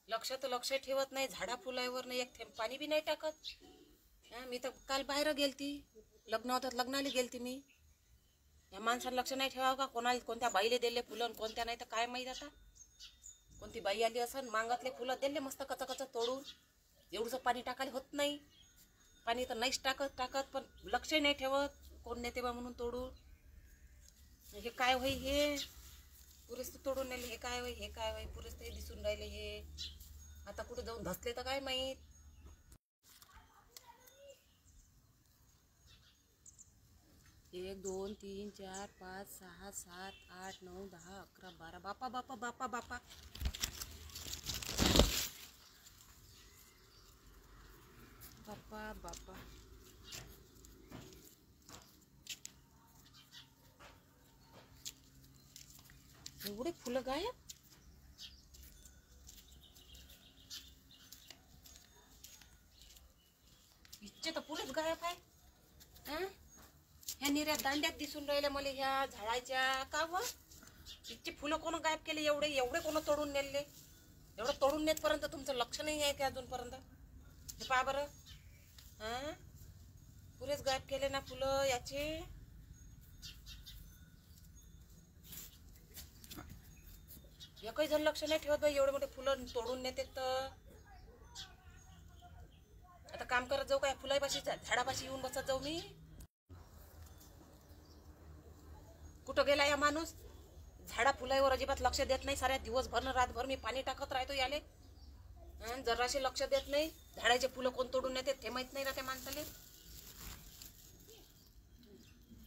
लक्ष ठेवत नाही, झाडा फुलावर नाही एक थेंब पाणी बी नाही टाकत. मी तर काल बाहेर गेलती, लग्न होतं, लग्नाला गेलती मी. या माणसाला लक्ष नाही ठेवावं का? कोणत्या बाईले दिले फुलं कोणत्या नाही तर काय माहीत. आता कोणती बाई आली असं मांगातले फुलं दिले मस्त कच तोडून. एवढंसं पाणी टाकायला होत नाही, पाणी तर नाहीच टाकत पण लक्षही नाही ठेवत. कोण नेते बा म्हणून तोडून. हे काय होई, हे पुरेस तोडून नेले. हे काय होई पुरेस ते दिसून राहिले. हे आता कुठे जाऊन धसले तर काय माहीत. 1 2 3 4 5 6 7 8 9 10 11 12. बापा बापा बापा बापा बापा बापा. एवढे फुलं गायब. इच्छे तर पुरेच गायब आहे. ह्या निऱ्या दांड्यात दिसून राहिल्या मला ह्या झाडाच्या. का व इतके फुलं कोण गायब केले? एवढे कोण तोडून नेले? एवढं तोडून नेतपर्यंत तुमचं लक्ष नाही आहे का अजूनपर्यंत? हे पहा बरं. पुरेच गायब केले ना फुलं याचे. एकही जण लक्ष नाही ठेवत बाई. एवढे मोठे फुलं तोडून नेते तर आता काम करत जाऊ काय? फुलापाशी झाडापाशी येऊन बसत जाऊ मी? कुठं गेला या माणूस? झाडा फुलावर अजिबात लक्ष देत नाही. साऱ्या दिवसभर रातभर मी पाणी टाकत राहतो याले. जराशे लक्ष देत नाही. झाडाचे फुलं कोण तोडून नेते ते माहित नाही ना त्या माणसाले.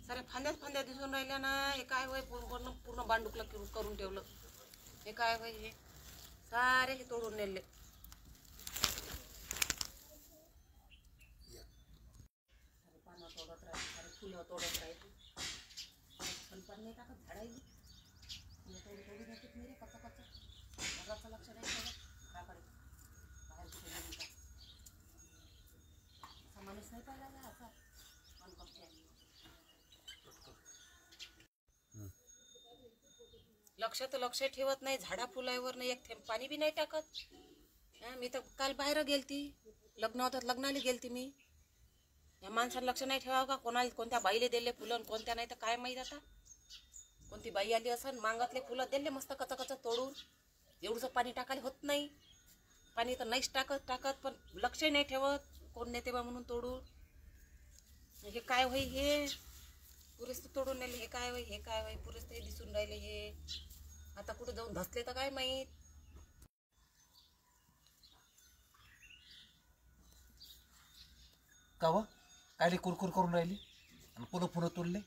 साऱ्या फांद्या दिसून राहिल्या ना. हे काय होय? पूर्ण बांडुकलं करून ठेवलं. हे काय होय? हे सारे हे तोडून नेले. पानं तोडत राहते, सारे फुलं तोडत राहते. पण नाही टाकत झाडायला. तोडून येतात नाही रे कच्चा. घराचं लक्ष नाही ठेवत. घराकडे बाहेर कुठे गेली का? असा माणूस नाही पाहिला का असा मनकपट्या. लक्ष ठेवत नाही, झाडा फुलावर नाही एक थेंब पाणी बी नाही टाकत. मी तर काल बाहेर गेलती, लग्न होतं, लग्नाला गेलती मी. या माणसाला लक्ष नाही ठेवावं का? कोणत्या बाईले दिले फुलं कोणत्या नाही तर काय माहीत. आता कोणती बाई आली असं मांगातले फुलं दिले मस्त कच तोडून. एवढंसं पाणी टाकायला होत नाही, पाणी तर नाहीच टाकत पण लक्षही नाही ठेवत. कोण नेते बा म्हणून तोडून. हे काय होई, हे पुरेस तोडून नेले. हे काय होई पुरेस ते दिसून राहिले. हे आता कुठे जाऊन धसले तर काय माहीत. का व कायले कुरकुर करून राहिली आणि पुन्हा तोडले?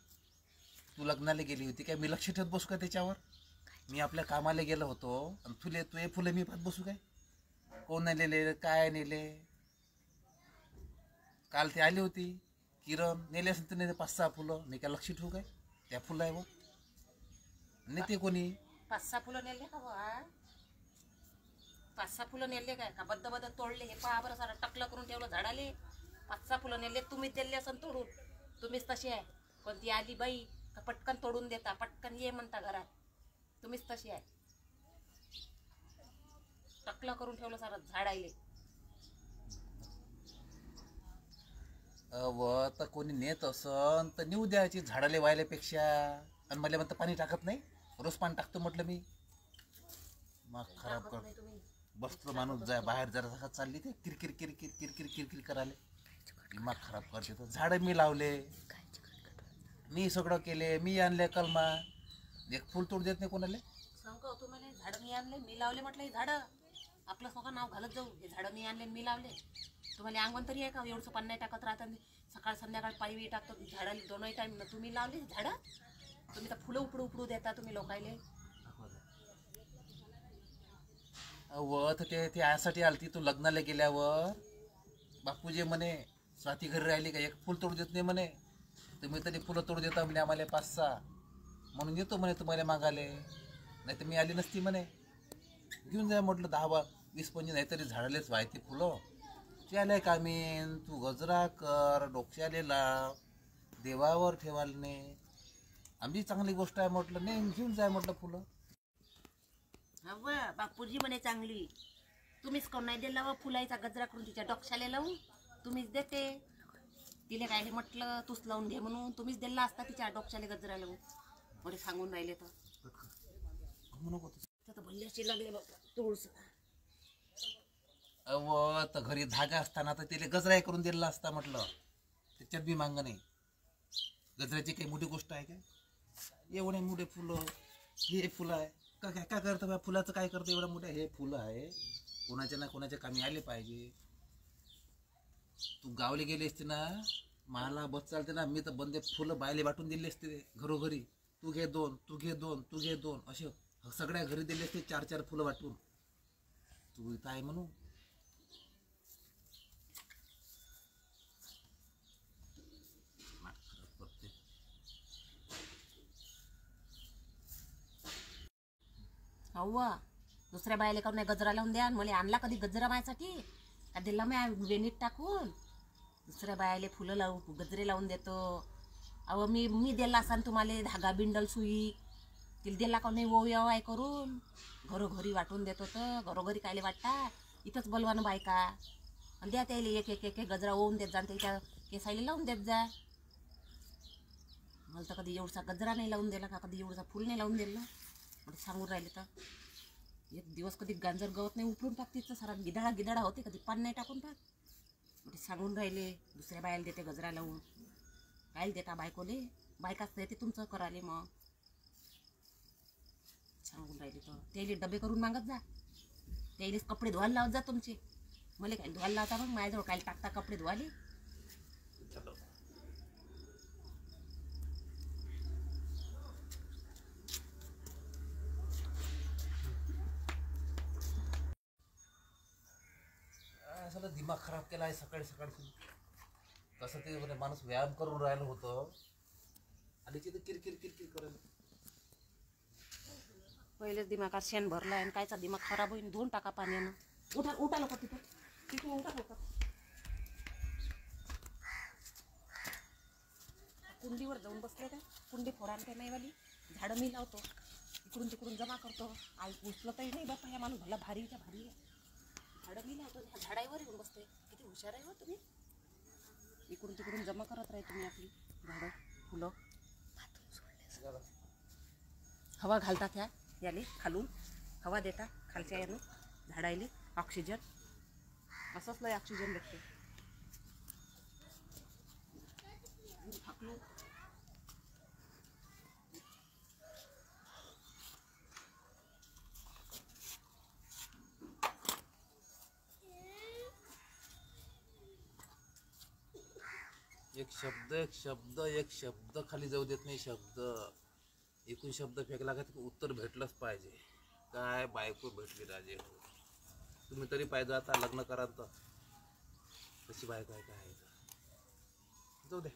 तू लग्नाला गेली होती काय? मी लक्ष ठेवत बसू का त्याच्यावर? मी आपल्या कामाला गेलो होतो आणि तुझे फुले मी पाहत बसू काय? कोण नेलेले काय नेले? काल ते आली होती किरण, नेले असेल तर 5-6 फुलं. मी काय लक्ष ठेवू काय त्या फुलं आहे? नेते कोणी 5-6 फुलं नेले का बा? 5-6 फुलं नेले काय का? बद्द तोडले. हे पहा बरं, सारं टकलं करून ठेवलं झाडाले. 5-6 फुलं नेले. तुम्ही दिले असं तोडून. तुम्हीच तशी आहे. पण ती आली बाई का पटकन तोडून देता, पटकन ये म्हणता घरात. तुम्हीच तशी आहे. टकलं करून ठेवलं सारं झाडाले. व तर कोणी नेत असन तर नेऊ द्यायची झाडाले व्हायल्यापेक्षा. आणि मला म्हणतं पाणी टाकत नाही. रोज पाणी टाकतो म्हटलं मी. मग खराब कर बसतो माणूस. बाहेर जरा चालली ते किरकिर करायला. दिमाग खराब करते. तर झाडं मी लावले, मी सगळं केले, मी आणले कलमा. एक फुल तोड देत नाही कोणाला. सांगतो तुम्हाला, झाडं मी आणले मी लावले म्हटलं. हे झाडं आपलं स्वतः नाव घालत जाऊ. हे झाडं मी आणले मी लावले. तुम्हाला अंगण तरी आहे का? एवढंसं पाणी नाही टाकत राहतं. सकाळ संध्याकाळ पाणी टाकतो झाडाला 2 टाईम. तुम्ही लावले झाडं? तुम्ही तर फुलं उपडू देता तुम्ही लोकायले. व तर ते यासाठी आलती. तू लग्नाला गेल्यावर बापूजी म्हणे स्वाती घरी राहिली का एक फुल तोडू देत नाही म्हणे. तुम्ही तरी फुलं तोडू देता म्हणे आम्हाला 5-6. म्हणून येतो म्हणे तुम्हाला मागाले. नाही तर मी आली नसती म्हणे. घेऊन जा म्हटलं 10-20-25 नाही तरी झाडालेच व्हायचे फुलं. त्याला कामीन तू गजरा कर, डोक्याले लाव, देवावर ठेवाल नाही. आमची चांगली गोष्ट आहे म्हटलं. नाही घेऊन जाय म्हटलं फुलं. हवं बापूजी म्हणे चांगली. तुम्हीच कोण नाही दिला व फुलाईचा गजरा करून तिच्या डोक्याला लावून तुम्हीच देते. तिला काय म्हटलं तूच लावून घे म्हणून तुम्हीच दिला असता तिच्या डोक्याला गजरा लावून. बरे सांगून राहिले म्हणू नको तसं. तर भल्ल्याची लागले बाबा तुळस. अव तर घरी धागा असताना तर तिला गजरा हे करून दिला असता म्हटलं. त्याच्यात बी मांग नाही. गजऱ्याची काही मोठी गोष्ट आहे काय? एवढे मोठे फुलं, हे फुलं आहे का? काय काय करतं बा फुलाचं? काय करतं एवढं मोठं? हे फुलं आहे, कोणाच्या ना कोणाच्या कामी आले पाहिजे. तू गावले गेले असते ना, मला बस चालते ना, मी तर बंदे फुलं बायले वाटून दिले असते घरोघरी. तू घे 2, तू घे 2, तू घे 2 असे सगळ्या घरी दिले असते 4-4 फुलं वाटून. तू इथं आहे म्हणून. अव्वा दुसऱ्या बायले का नाही गजरा लावून द्या. मला आणला कधी गजरा माझ्यासाठी का दिला मी वेणीत टाकून? दुसऱ्या बायाले फुलं लावून गजरे लावून देतो. अहो मी दिला असा तुम्हाला धागा बिंडल सुई. तिला दिला का नाही ओवाय करून? घरोघरी वाटून देतो. तर घरोघरी कायले वाटता? इथंच बोलवानं बायका आणि द्या त्याला एक एक एक गजरा ओवून देत जा, त्याच्या केसायला लावून देत जा. मला तर कधी एवढसा गजरा नाही लावून दिला का, कधी एवढसा फुल नाही लावून दिलं. म्हणजे सांगून राहिले तर एक दिवस कधी गांजर गवत नाही उपडून टाकते सारा गिदाडा होते, कधी पान नाही टाकून टाक. म्हणजे सांगून राहिले दुसऱ्या बायला देते गजरा लावून. कायला देता बायकोले? बायकाच देते तुमचं कराले. मग सांगून राहिले तर त्याला डबे करून मागत जा. त्यालेच कपडे धुवायला लावत जा तुमचे. मला काय धुवायला लावता? मग माझ्याजवळ काय टाकता कपडे धुवाले? असं दिमाग खराब केला आहे सकाळी सकाळी. कसं ते म्हणजे माणूस व्यायाम करून राहिलं होतं आणि तिथे किरकिर किरकिर करेल. पहिलेच दिमागात शेण भरला आणि कायचा दिमाग खराब होईल. धुवून टाका पाण्यानं. उठा लोक तिथून उठा लोक. कुंडीवर जाऊन बसले का? कुंडी फोडान काय नाहीवाली. झाडं मी लावतो, इकडून तिकडून जमा करतो. आज उचलं काही नाही बाप्पा, या माणूस भला भारीच्या भारी आहे. झाडं मी लावतो, ह्या झाडावर येऊन बसते. किती हुशार आहे हो तुम्ही. इकडून तिकडून जमा करत राहा तुम्ही आपली झाडं फुलं. हवा घालतात ह्या याले खालून, हवा देता खालच्या यानं झाडायले ऑक्सिजन. असंच लय ऑक्सिजन भेटते. एक शब्द खाली जाऊ देत नाही. एकूण शब्द फेकला का उत्तर भेटलंच पाहिजे. काय बायको भेटली राजे हो. तुम्ही तरी पाहिजे आता लग्न करा तर. कशी बायको आहे काय जाऊ दे.